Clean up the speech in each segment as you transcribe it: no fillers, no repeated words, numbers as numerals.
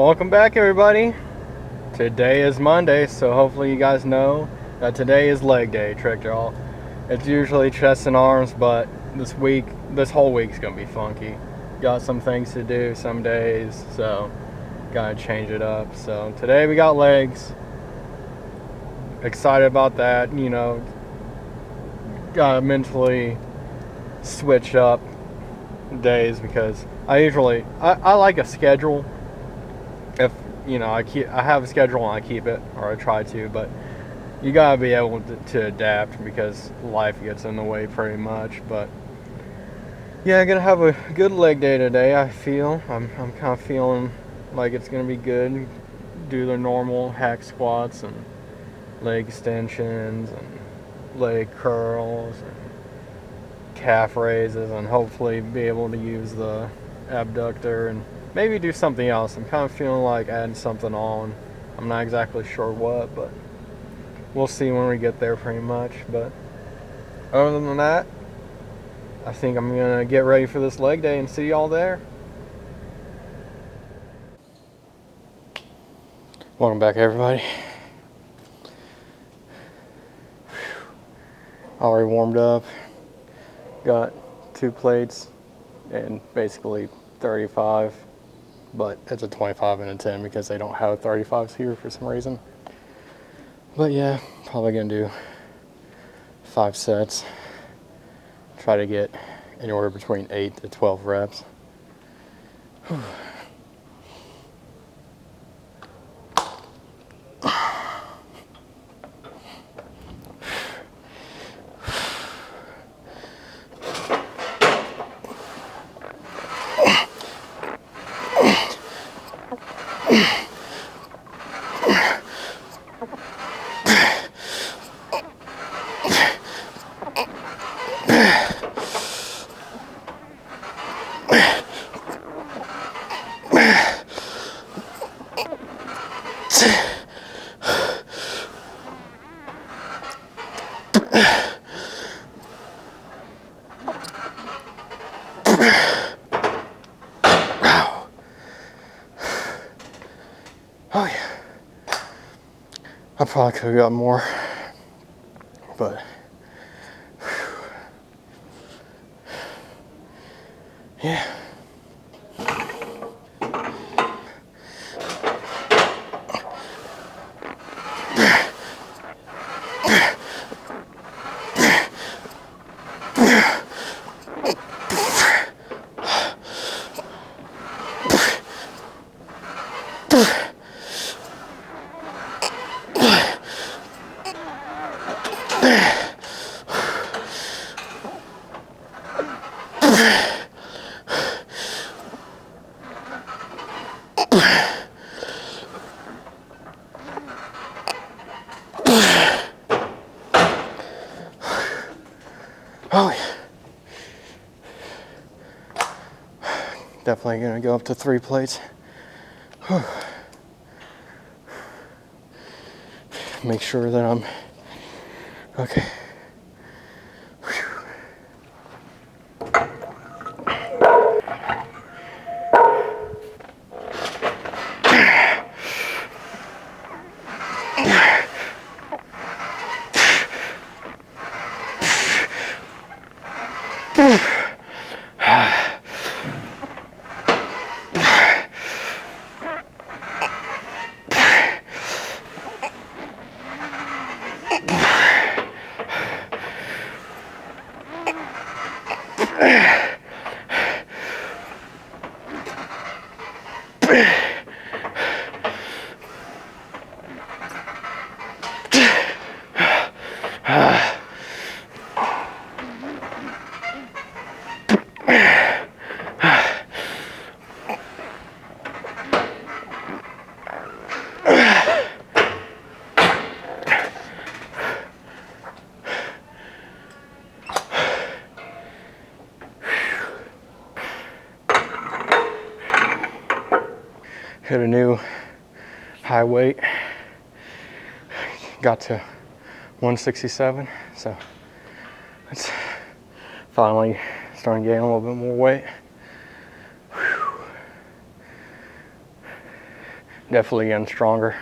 Welcome back, everybody. Today is Monday, so hopefully you guys know that today is leg day, trick y'all. It's usually chest and arms, but this whole week's gonna be funky. Got some things to do some days, so gotta change it up. So today we got legs. Excited about that, gotta mentally switch up days because I like a schedule. If I have a schedule and I keep it, or I try to, but you gotta be able to adapt because life gets in the way pretty much. But yeah, I'm gonna have a good leg day today. I'm kind of feeling like it's gonna be good. Do the normal hack squats and leg extensions and leg curls and calf raises, and hopefully be able to use the abductor and maybe do something else. I'm kind of feeling like adding something on. I'm not exactly sure what, but we'll see when we get there pretty much. But other than that, I think I'm gonna get ready for this leg day and see y'all there. Welcome back, everybody. Already warmed up. Got 2 plates and basically 35, but it's a 25 and a 10 because they don't have 35s here for some reason. But yeah, probably gonna do 5 sets. Try to get anywhere between 8 to 12 reps. Whew. Oh yeah, I probably could have got more, but yeah. Oh yeah. Definitely gonna go up to 3 plates. Whew. Make sure that I'm okay. Hit a new high weight. Got to 167, so it's finally starting to gain a little bit more weight. Whew. Definitely getting stronger.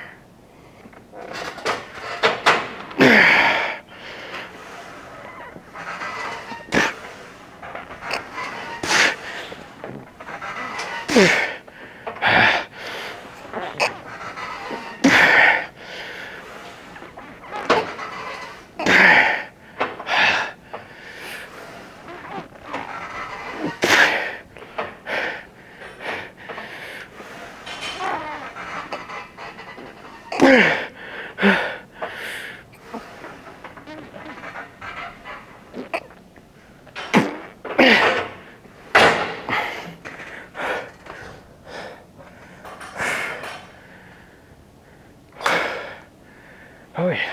Oh yeah,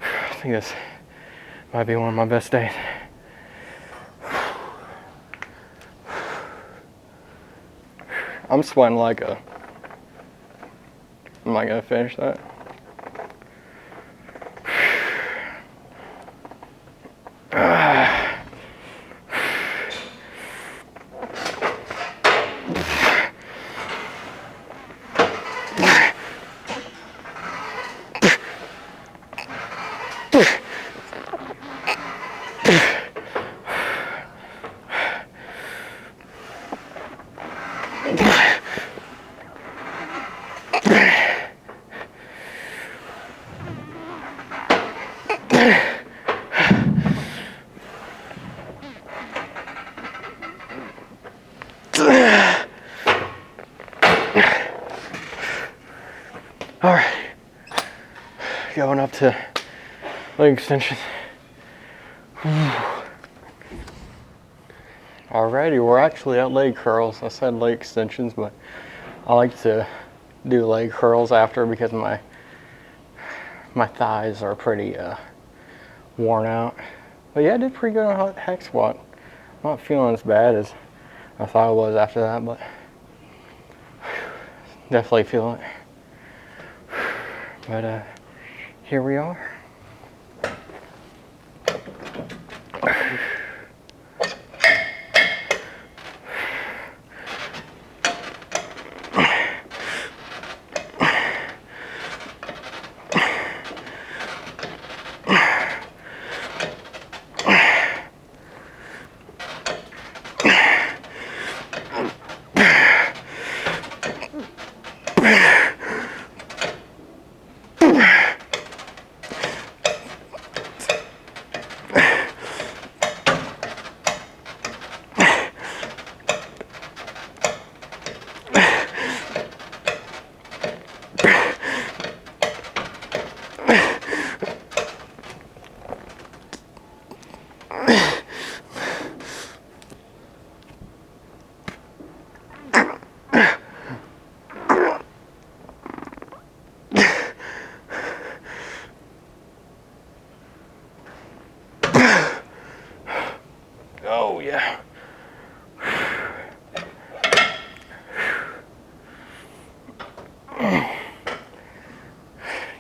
I think this might be one of my best days. I'm sweating like a, am I gonna finish that? All right, going up to leg extension. Alrighty, we're actually at leg curls. I said leg extensions, but I like to do leg curls after because my thighs are pretty worn out. But yeah, I did pretty good on a hack squat. I'm not feeling as bad as I thought I was after that, but definitely feel it. But here we are. Oh yeah.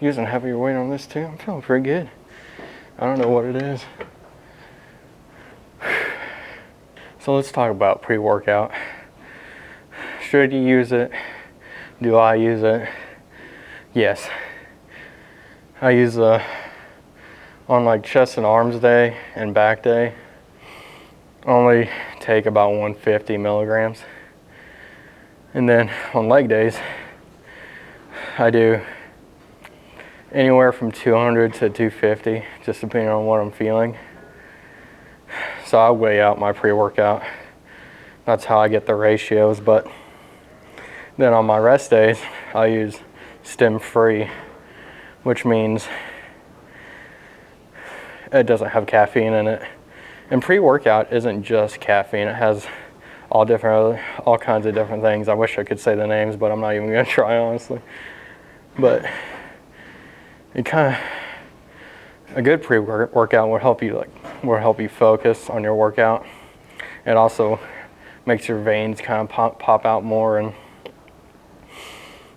Using heavier weight on this too. I'm feeling pretty good. I don't know what it is. So let's talk about pre-workout. Should you use it? Do I use it? Yes. I use on like chest and arms day and back day. Only take about 150 milligrams. And then on leg days, I do anywhere from 200 to 250, just depending on what I'm feeling. So I weigh out my pre-workout. That's how I get the ratios. But then on my rest days, I use stim-free, which means it doesn't have caffeine in it. And pre-workout isn't just caffeine. It has all kinds of different things. I wish I could say the names, but I'm not even gonna try, honestly. But it kind of, a good pre-workout will help you focus on your workout. It also makes your veins kind of pop out more and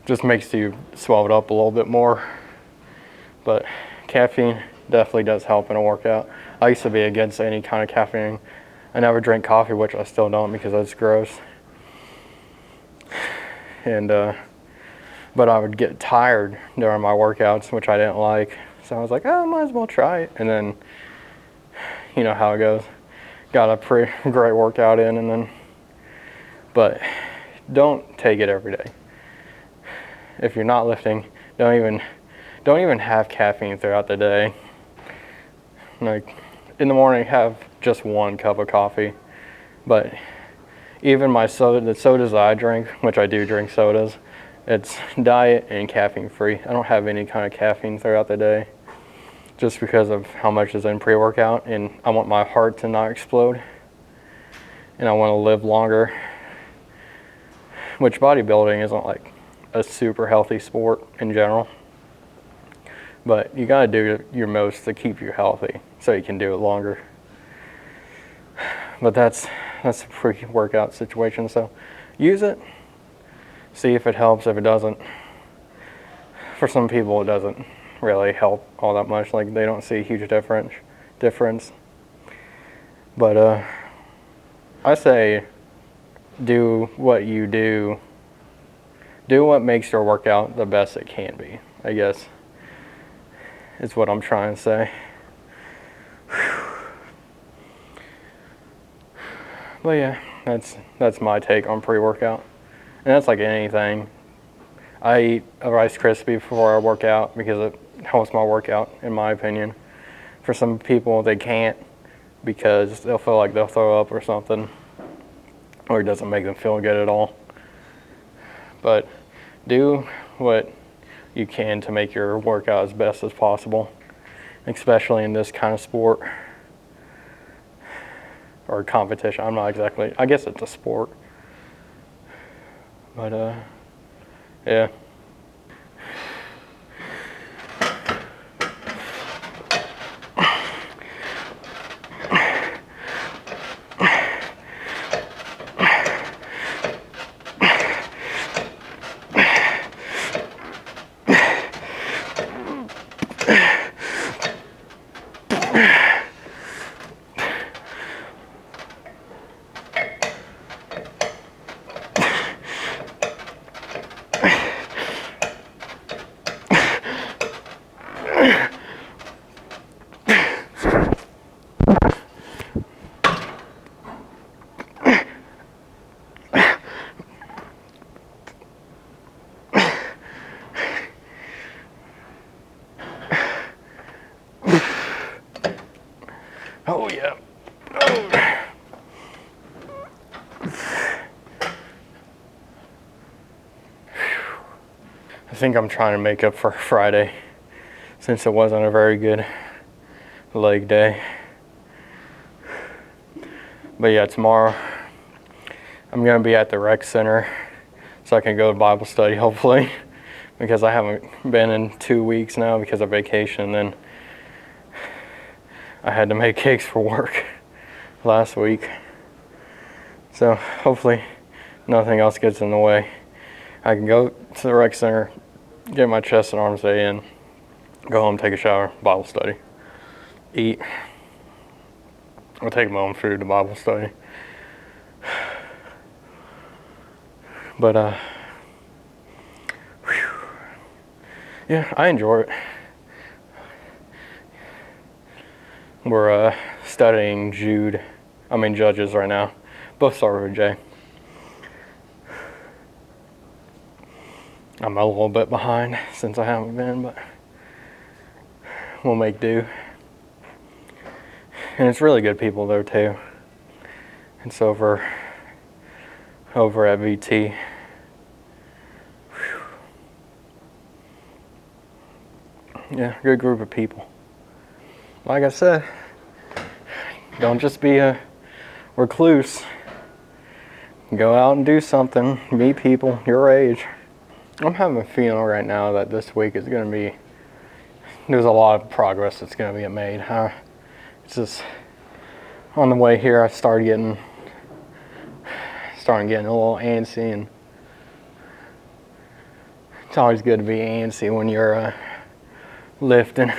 just makes you swell it up a little bit more. But caffeine definitely does help in a workout. I used to be against any kind of caffeine. I never drink coffee, which I still don't because that's gross. And but I would get tired during my workouts, which I didn't like. So I was like, oh, I might as well try it. And then, you know how it goes. Got a pretty great workout in, and then, but don't take it every day. If you're not lifting, don't even have caffeine throughout the day. Like in the morning, have just 1 cup of coffee. But even my soda, the sodas that I drink, which I do drink sodas, it's diet and caffeine free. I don't have any kind of caffeine throughout the day, just because of how much is in pre-workout, and I want my heart to not explode, and I want to live longer, which bodybuilding isn't like a super healthy sport in general, but you gotta do your most to keep you healthy so you can do it longer. But that's a pre-workout situation, so use it, see if it helps. If it doesn't, for some people it doesn't really help all that much, like they don't see a huge difference. But I say do what you do what makes your workout the best it can be, I guess is what I'm trying to say. But yeah, that's my take on pre-workout, and that's like anything. I eat a Rice Krispie before I work out because it helps my workout, in my opinion. For some people, they can't because they'll feel like they'll throw up or something, or it doesn't make them feel good at all. But do what you can to make your workout as best as possible, especially in this kind of sport or competition. I'm not exactly, I guess it's a sport. But yeah. Oh yeah. Oh. I think I'm trying to make up for Friday, since it wasn't a very good leg day. But yeah, tomorrow I'm going to be at the rec center so I can go to Bible study, hopefully, because I haven't been in 2 weeks now because of vacation. Then I had to make cakes for work last week. So hopefully nothing else gets in the way. I can go to the rec center, get my chest and arms day in, go home, take a shower, Bible study, eat. I'll take my own food to Bible study. But yeah, I enjoy it. We're studying Judges right now. Both start with J. I'm a little bit behind since I haven't been, but we'll make do. And it's really good people there too. It's over at VT. Yeah, good group of people. Like I said, don't just be a recluse. Go out and do something. Meet people your age. I'm having a feeling right now that this week is going to be, there's a lot of progress that's going to be made. It's just on the way here I started getting a little antsy, and it's always good to be antsy when you're lifting.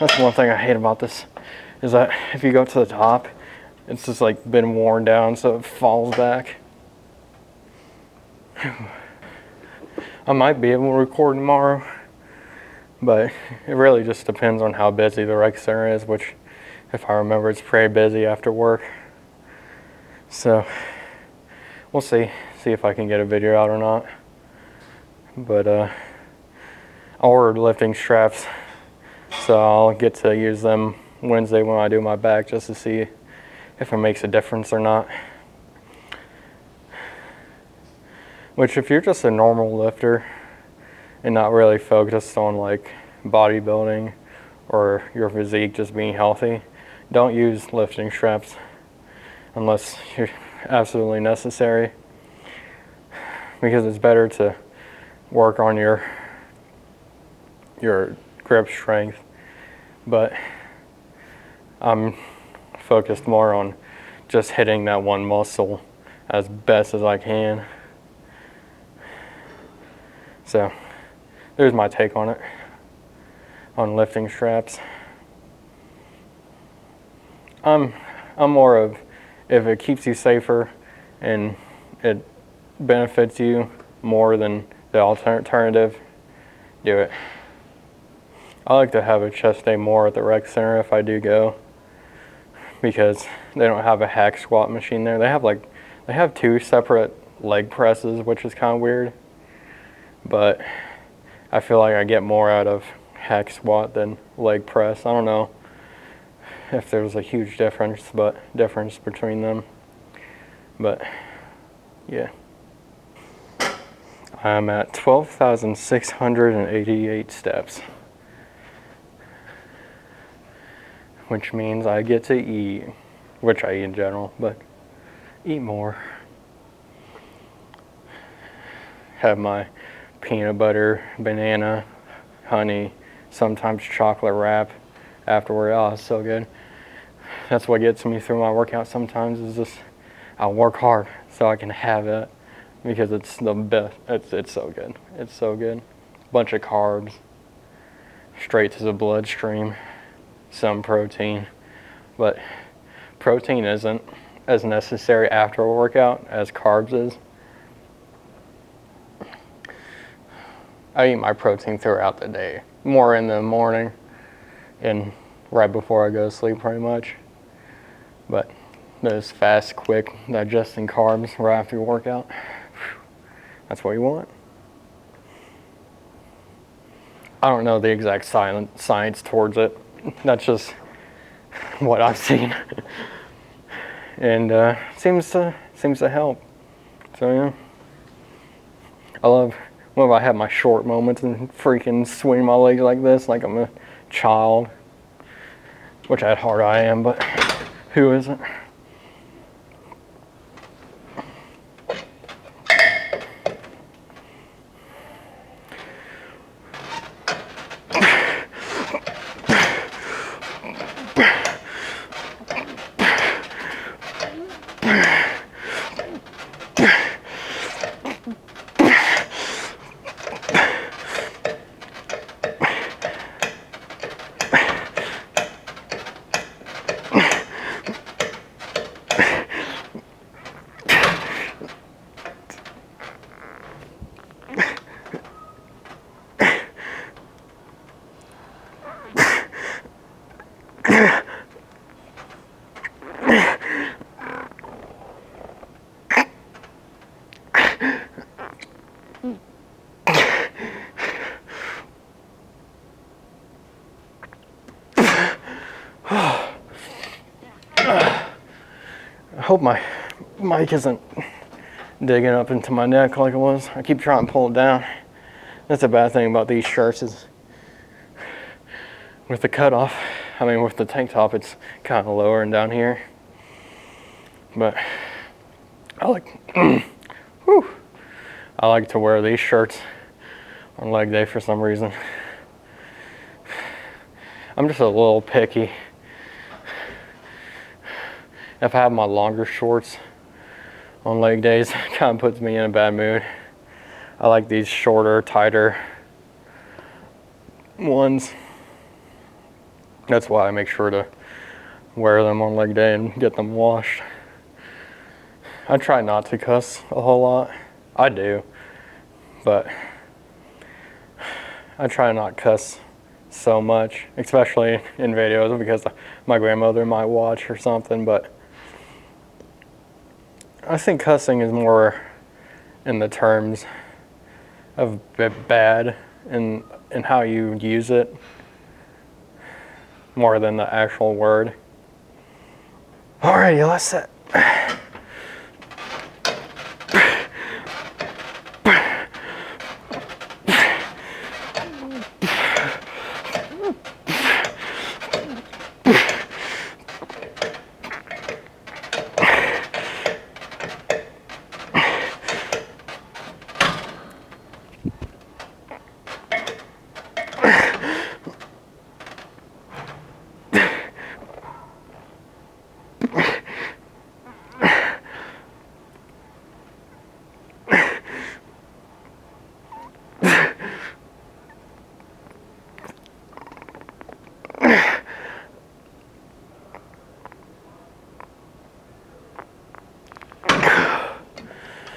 That's one thing I hate about this, is that if you go to the top, it's just like been worn down so it falls back. I might be able to record tomorrow, but it really just depends on how busy the rec center is, which, if I remember, it's pretty busy after work. So we'll see if I can get a video out or not. But I ordered lifting straps, so I'll get to use them Wednesday when I do my back, just to see if it makes a difference or not. Which, if you're just a normal lifter and not really focused on like bodybuilding or your physique just being healthy, don't use lifting straps unless you're absolutely necessary, because it's better to work on your grip strength. But I'm focused more on just hitting that one muscle as best as I can. So there's my take on it, on lifting straps. I'm more of, if it keeps you safer and it benefits you more than the alternative, do it. I like to have a chest day more at the rec center if I do go, because they don't have a hack squat machine there. They have 2 separate leg presses, which is kind of weird, but I feel like I get more out of hack squat than leg press. I don't know if there's a huge difference between them, but yeah. I'm at 12,688 steps, which means I get to eat, which I eat in general, but eat more. Have my peanut butter, banana, honey, sometimes chocolate wrap afterward. Oh, it's so good. That's what gets me through my workout sometimes, is just I work hard so I can have it, because it's the best. It's so good. It's so good. Bunch of carbs, straight to the bloodstream, some protein, but protein isn't as necessary after a workout as carbs is. I eat my protein throughout the day, more in the morning and right before I go to sleep pretty much. But those fast, quick digesting carbs right after your workout, that's what you want. I don't know the exact science towards it. That's just what I've seen, and seems to help. So yeah, I love when I have my short moments and freaking swing my legs like this, like I'm a child. Which at heart I am, but who isn't? I hope my mic isn't digging up into my neck like it was. I keep trying to pull it down. That's a bad thing about these shirts, is with the cutoff, with the tank top, it's kind of lower and down here. But I like to wear these shirts on leg day for some reason. I'm just a little picky. If I have my longer shorts on leg days, it kind of puts me in a bad mood. I like these shorter, tighter ones. That's why I make sure to wear them on leg day and get them washed. I try not to cuss a whole lot. I do, but I try not cuss so much, especially in videos, because my grandmother might watch or something. But I think cussing is more in the terms of bad and how you use it, more than the actual word. Alrighty, let's set.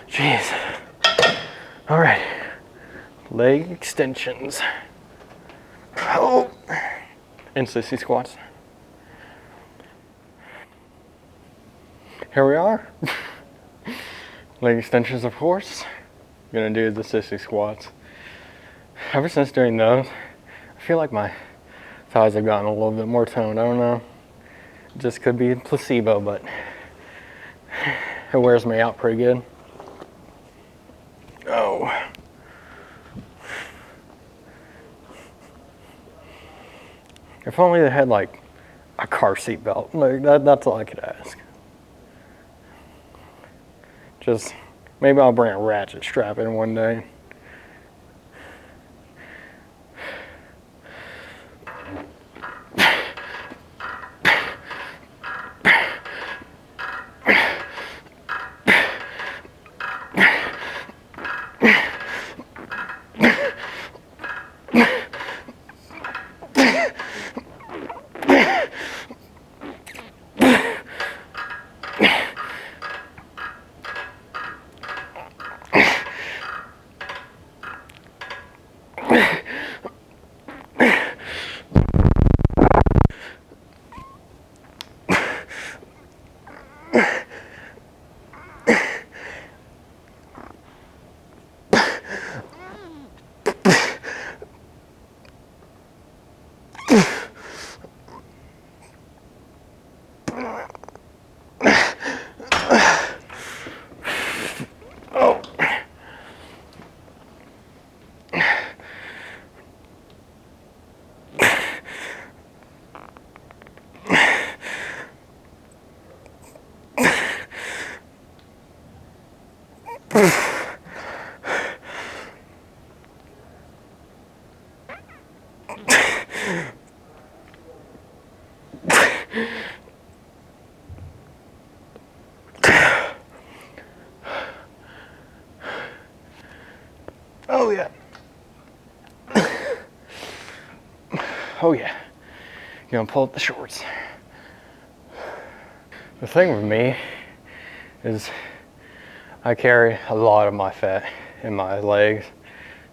Jeez. All right. Leg extensions. Oh. And sissy squats. Here we are. Leg extensions, of course. Gonna do the sissy squats. Ever since doing those, I feel like my thighs have gotten a little bit more toned. I don't know. It just could be placebo, but it wears me out pretty good. Oh. If only they had like a car seat belt. Like that's all I could ask. Just maybe I'll bring a ratchet strap in one day. Oh yeah. Oh yeah. You're gonna pull up the shorts. The thing with me is I carry a lot of my fat in my legs,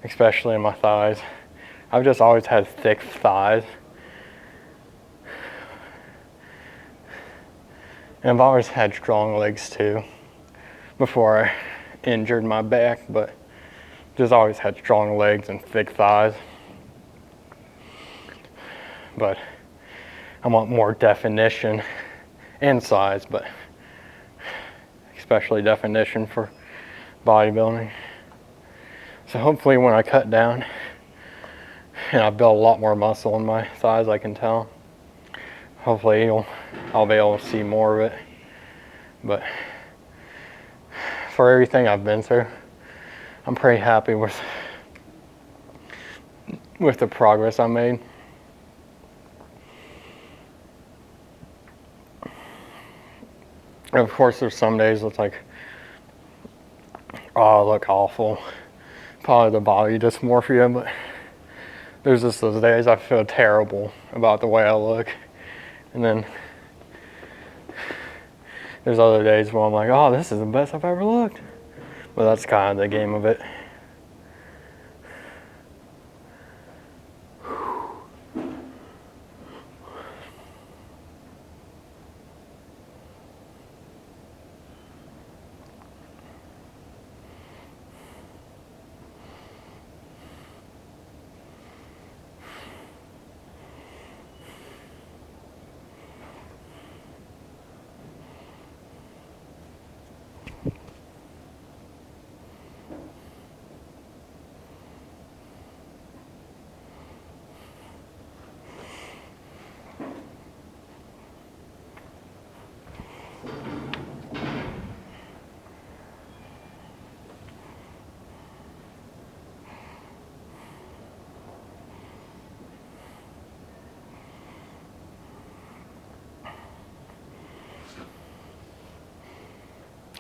especially in my thighs. I've just always had thick thighs. And I've always had strong legs too, before I injured my back, but just always had strong legs and thick thighs. But I want more definition and size, but especially definition for bodybuilding. So hopefully when I cut down and I build a lot more muscle in my thighs, I can tell. Hopefully I'll be able to see more of it. But for everything I've been through, I'm pretty happy with the progress I made. And of course, there's some days it's like, oh, I look awful. Probably the body dysmorphia, but There's just those days I feel terrible about the way I look. And then there's other days where I'm like, oh, this is the best I've ever looked. But that's kind of the game of it.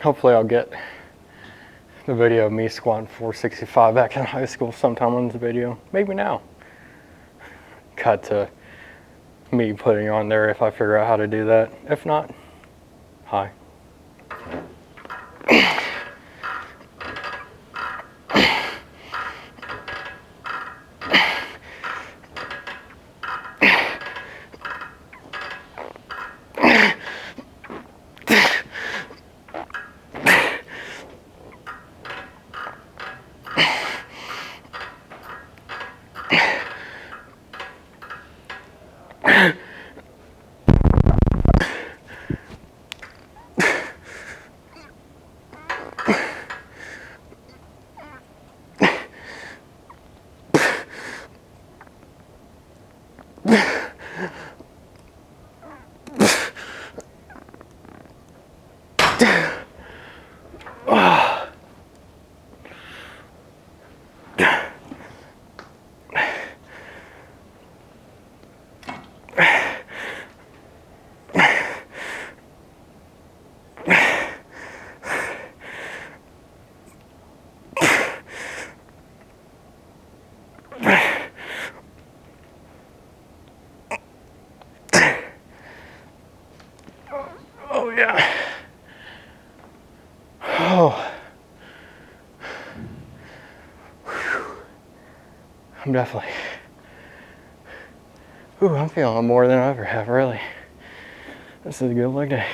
Hopefully I'll get the video of me squatting 465 back in high school sometime on this video. Maybe now. Cut to me putting on there if I figure out how to do that. If not, hi. Oh yeah. Oh. I'm definitely. Ooh, I'm feeling more than I ever have, really. This is a good leg day.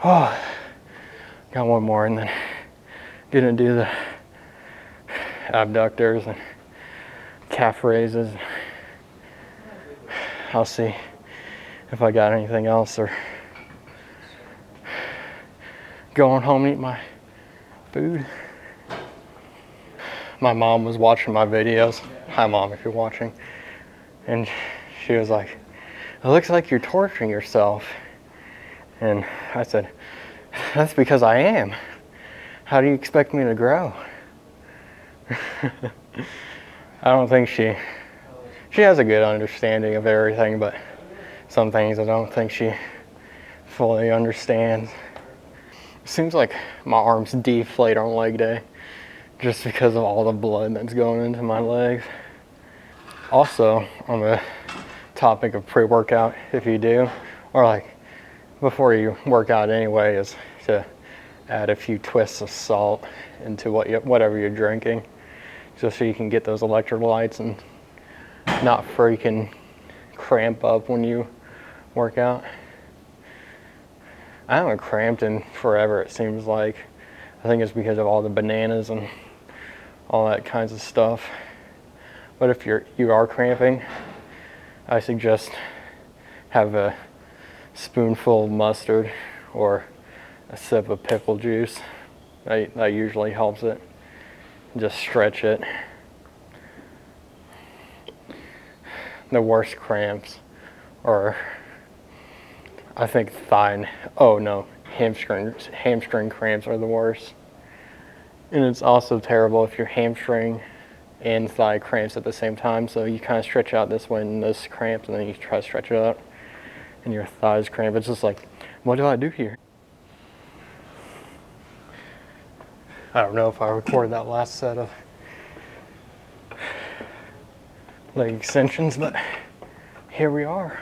Oh, got one more and then gonna do the abductors and calf raises. I'll see if I got anything else or going home and eat my food. My mom was watching my videos. Hi Mom, if you're watching. And she was like, it looks like you're torturing yourself. And I said, that's because I am. How do you expect me to grow? I don't think she has a good understanding of everything, but some things I don't think she fully understands. It seems like my arms deflate on leg day just because of all the blood that's going into my legs. Also, on the topic of pre-workout, if you do, or like before you work out anyway, is to add a few twists of salt into whatever you're drinking, just so you can get those electrolytes and not freaking cramp up when you work out. I haven't cramped in forever, it seems like. I think it's because of all the bananas and all that kinds of stuff. But if you are cramping, I suggest have a spoonful of mustard or a sip of pickle juice. That usually helps it. Just stretch it. The worst cramps are, I think, hamstring cramps are the worst. And it's also terrible if your hamstring and thigh cramps at the same time. So you kind of stretch out this way and this cramps, and then you try to stretch it out, and your thighs cramp. It's just like, what do I do here? I don't know if I recorded that last set of leg extensions, but here we are.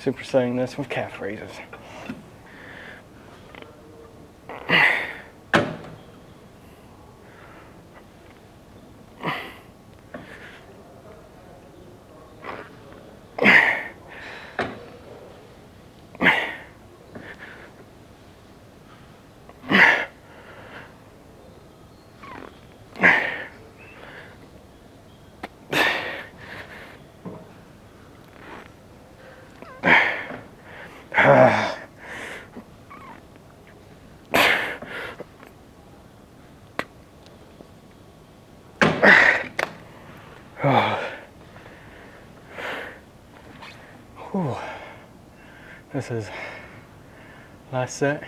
Supersetting this with calf raises. This is last set,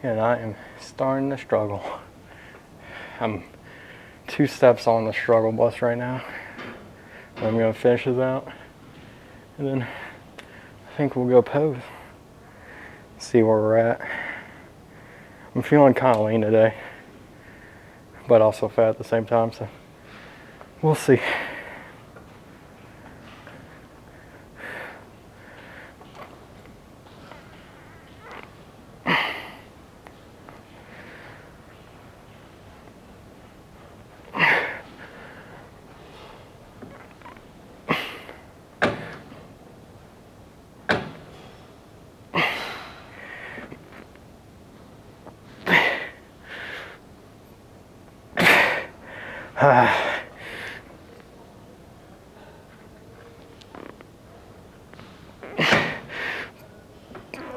and I am starting to struggle. I'm 2 steps on the struggle bus right now. I'm gonna finish this out, and then I think we'll go pose. See where we're at. I'm feeling kind of lean today, but also fat at the same time, so we'll see.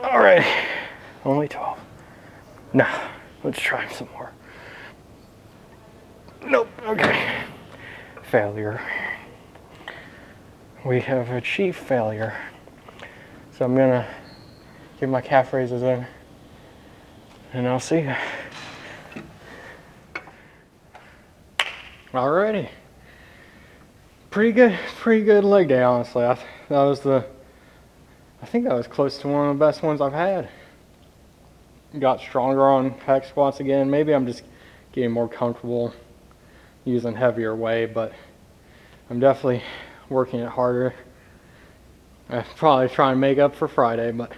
All right, only 12. Now, let's try some more. Nope, okay. Failure. We have achieved failure. So I'm gonna get my calf raises in, and I'll see you. Alrighty. Pretty good leg day, honestly. I think that was close to one of the best ones I've had. Got stronger on hack squats again. Maybe I'm just getting more comfortable using heavier weight, but I'm definitely working it harder. I probably try and make up for Friday, but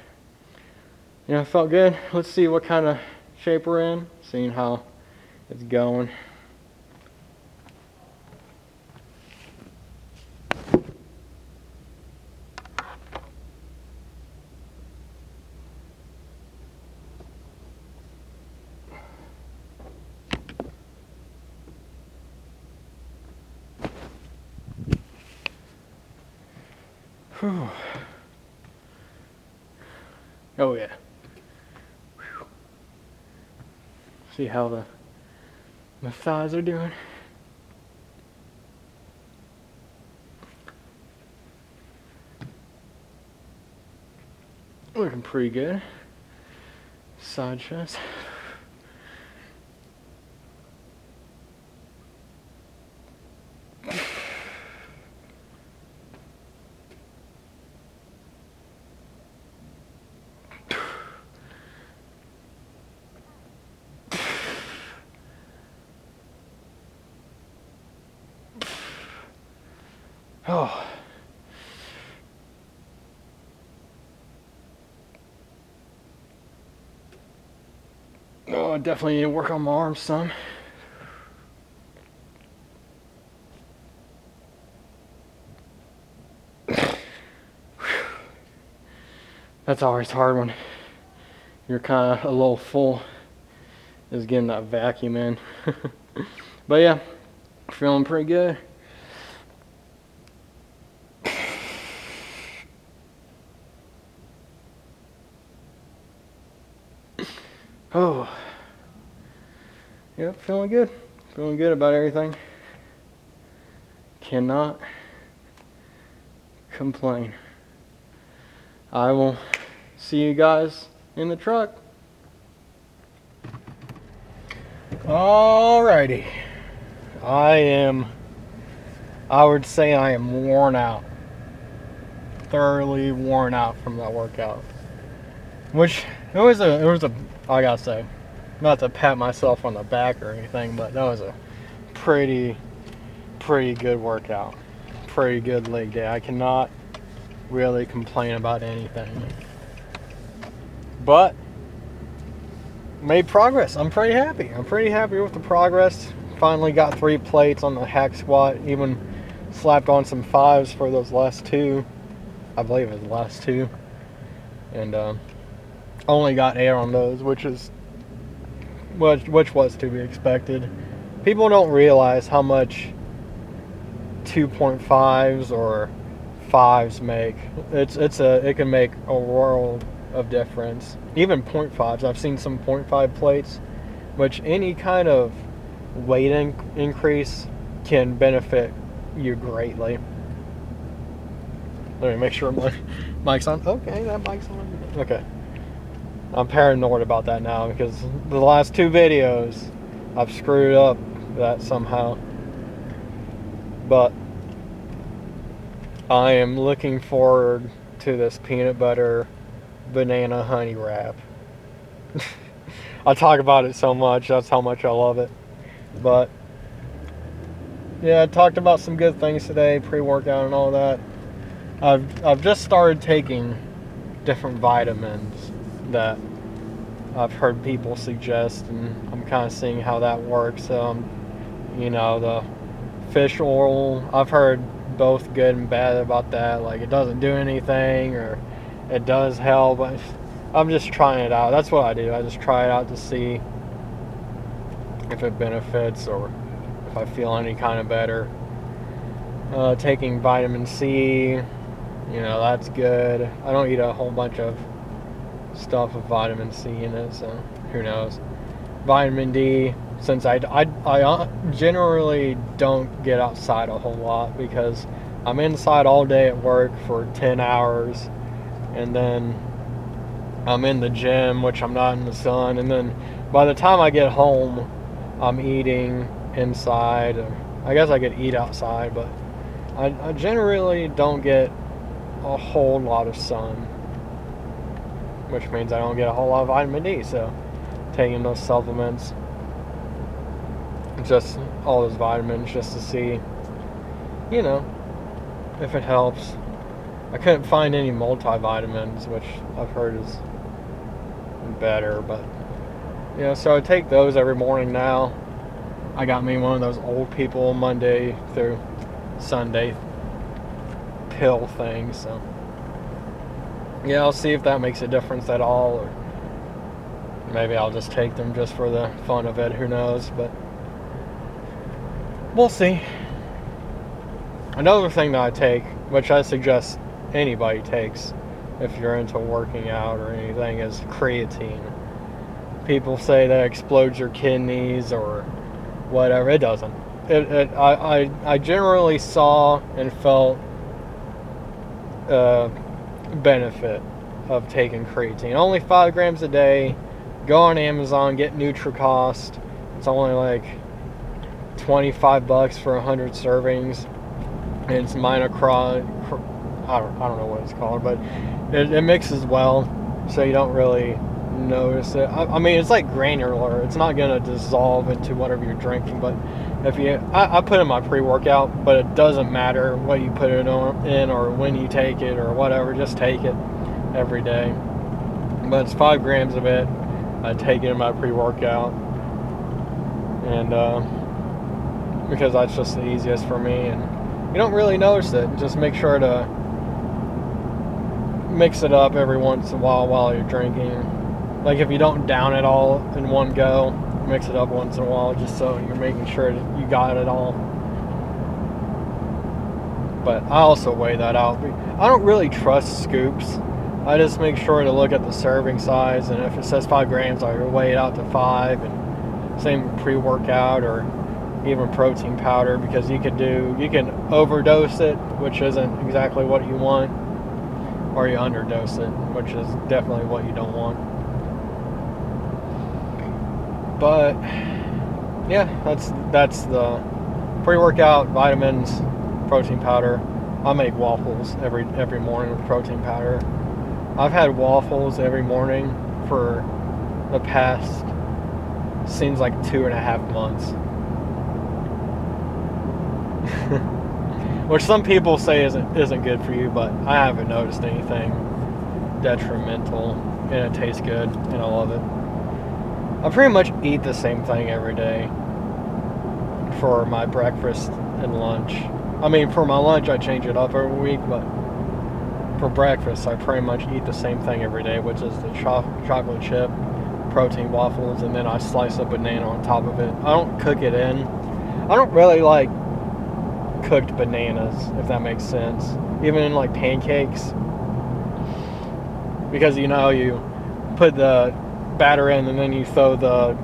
it felt good. Let's see what kind of shape we're in, seeing how it's going. Whew. Oh yeah. Whew. See how the thighs are doing. Looking pretty good. Side chest. Oh. Oh, I definitely need to work on my arms some. That's always hard when you're kind of a little full, is getting that vacuum in. But yeah, feeling pretty good. Oh, yep, feeling good. Feeling good about everything. Cannot complain. I will see you guys in the truck. Alrighty. I would say I am worn out. Thoroughly worn out from that workout. Which, it was a, I gotta say, not to pat myself on the back or anything, but that was a pretty good workout. Pretty good leg day. I cannot really complain about anything. But, made progress. I'm pretty happy. I'm pretty happy with the progress. Finally got 3 plates on the hack squat. Even slapped on some 5s for those last 2. I believe it was the last 2. And only got 8 on those, which was to be expected. People don't realize how much 2.5s or 5s make. It can make a world of difference. Even 0.5s. I've seen some 0.5 plates, which any kind of weight increase can benefit you greatly. Let me make sure my mic's on. Okay, that mic's on. Okay. I'm paranoid about that now because the last 2 videos I've screwed up that somehow. But I am looking forward to this peanut butter banana honey wrap. I talk about it so much, that's how much I love it. But yeah, I talked about some good things today, pre-workout and all that. I've just started taking different vitamins that I've heard people suggest, and I'm kind of seeing how that works. You know, the fish oil, I've heard both good and bad about that. Like, it doesn't do anything, or it does help, but I'm just trying it out. That's what I do. I just try it out to see if it benefits or if I feel any kind of better. Taking vitamin C, you know, that's good. I don't eat a whole bunch of stuff with vitamin C in it, so who knows. Vitamin D, since I generally don't get outside a whole lot because I'm inside all day at work for 10 hours, and then I'm in the gym, which I'm not in the sun, and then by the time I get home, I'm eating inside. I guess I could eat outside, but I generally don't get a whole lot of sun, which means I don't get a whole lot of vitamin D. So taking those supplements, just all those vitamins, just to see, you know, if it helps. I couldn't find any multivitamins, which I've heard is better, but yeah, so I take those every morning now. I got me one of those old people Monday through Sunday pill things, so yeah, I'll see if that makes a difference at all, or maybe I'll just take them just for the fun of it, who knows, but we'll see. Another thing that I take, which I suggest anybody takes if you're into working out or anything is creatine. People say that explodes your kidneys or whatever. It doesn't. I generally saw and felt benefit of taking creatine. Only 5 grams a day. Go on Amazon, get NutriCost. It's only like $25 for 100 servings. And it's monochrome. I don't know what it's called, but it mixes well, so you don't really notice it. I mean, it's like granular. It's not gonna dissolve into whatever you're drinking. But if I put in my pre-workout, but it doesn't matter what you put it in or when you take it or whatever. Just take it every day. But it's 5 grams of it. I take it in my pre-workout, and because that's just the easiest for me, and you don't really notice it. Just make sure to mix it up every once in a while you're drinking. Like if you don't down it all in one go, mix it up once in a while just so you're making sure that you got it all. But I also weigh that out. I don't really trust scoops. I just make sure to look at the serving size, and if it says 5 grams, I weigh it out to 5. And same with pre-workout or even protein powder, because you can overdose it, which isn't exactly what you want, or you underdose it, which is definitely what you don't want. But yeah, that's the pre-workout, vitamins, protein powder. I make waffles every morning with protein powder. I've had waffles every morning for the past, seems like 2.5 months. Which some people say isn't good for you, but I haven't noticed anything detrimental, and it tastes good, and I love it. I pretty much eat the same thing every day for my breakfast and lunch. I mean, for my lunch I change it up every week, but for breakfast I pretty much eat the same thing every day, which is the chocolate chip protein waffles, and then I slice a banana on top of it. I don't cook it in. I don't really like cooked bananas, if that makes sense, even in like pancakes, because you put the batter in and then you throw the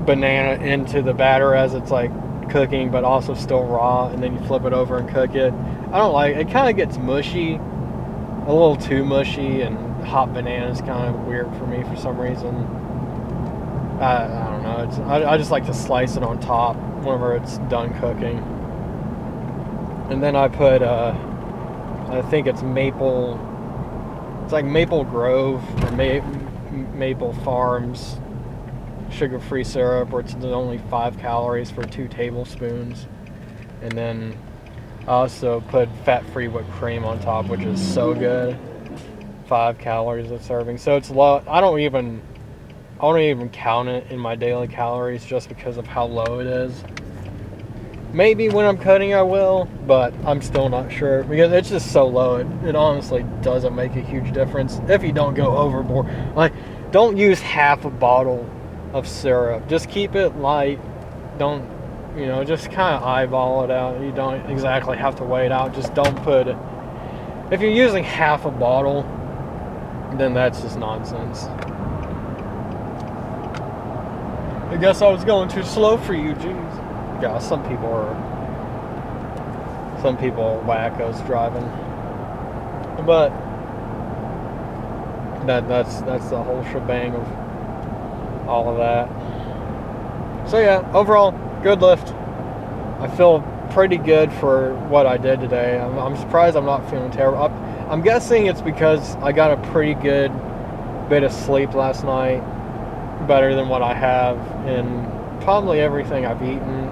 banana into the batter as it's like cooking, but also still raw, and then you flip it over and cook it. I don't like it. Kind of gets mushy, a little too mushy, and hot banana is kind of weird for me for some reason. I don't know. I just like to slice it on top whenever it's done cooking. And then I put, I think it's Maple Grove or Maple Farms sugar-free syrup, where it's only 5 calories for 2 tablespoons. And then I also put fat-free whipped cream on top, which is so good. 5 calories a serving. So it's low. I don't even count it in my daily calories just because of how low it is. Maybe when I'm cutting I will, but I'm still not sure because it's just so low. It honestly doesn't make a huge difference if you don't go overboard. Like, don't use half a bottle of syrup. Just keep it light. Don't, just kind of eyeball it out. You don't exactly have to weigh it out. Just don't put it. If you're using half a bottle, then that's just nonsense. I guess I was going too slow for you, jeez. Yeah, some people are wackos driving, but that's the whole shebang of all of that. So yeah, overall, good lift. I feel pretty good for what I did today. I'm surprised I'm not feeling terrible. I'm guessing it's because I got a pretty good bit of sleep last night, better than what I have, and probably everything I've eaten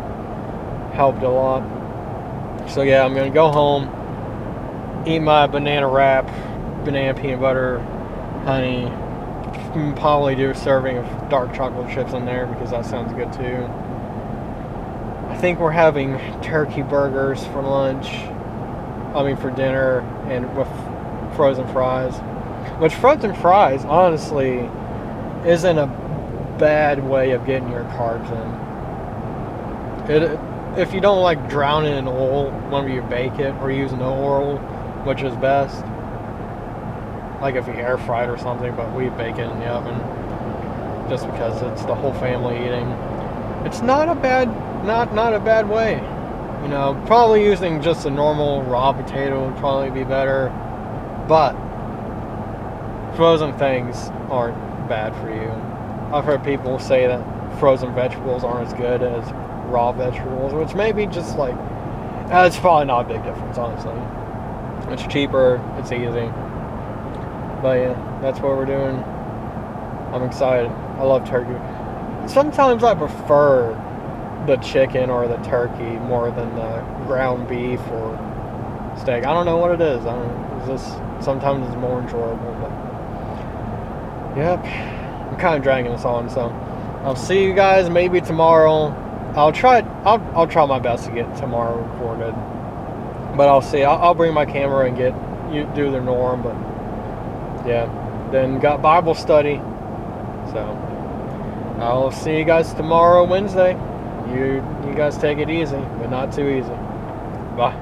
helped a lot. So yeah, I'm gonna go home, eat my banana wrap, banana peanut butter, honey, probably do a serving of dark chocolate chips in there because that sounds good too. I think we're having turkey burgers for for dinner, and with frozen fries. Which frozen fries, honestly, isn't a bad way of getting your carbs in. If you don't like drown it in oil whenever you bake it, or use no oil, which is best. Like if you air fry it or something, but we bake it in the oven just because it's the whole family eating. It's not a bad way. You know, probably using just a normal raw potato would probably be better, but frozen things aren't bad for you. I've heard people say that frozen vegetables aren't as good as raw vegetables, which maybe just like, it's probably not a big difference, honestly. It's cheaper, it's easy. But yeah, that's what we're doing. I'm excited. I love turkey. Sometimes I prefer the chicken or the turkey more than the ground beef or steak. I don't know what it is. Sometimes it's more enjoyable. But yep, I'm kind of dragging this on. So I'll see you guys maybe tomorrow. I'll try my best to get tomorrow recorded. But I'll see. I'll bring my camera and do the norm. But yeah, then got Bible study. So I'll see you guys tomorrow, Wednesday. You guys take it easy, but not too easy. Bye.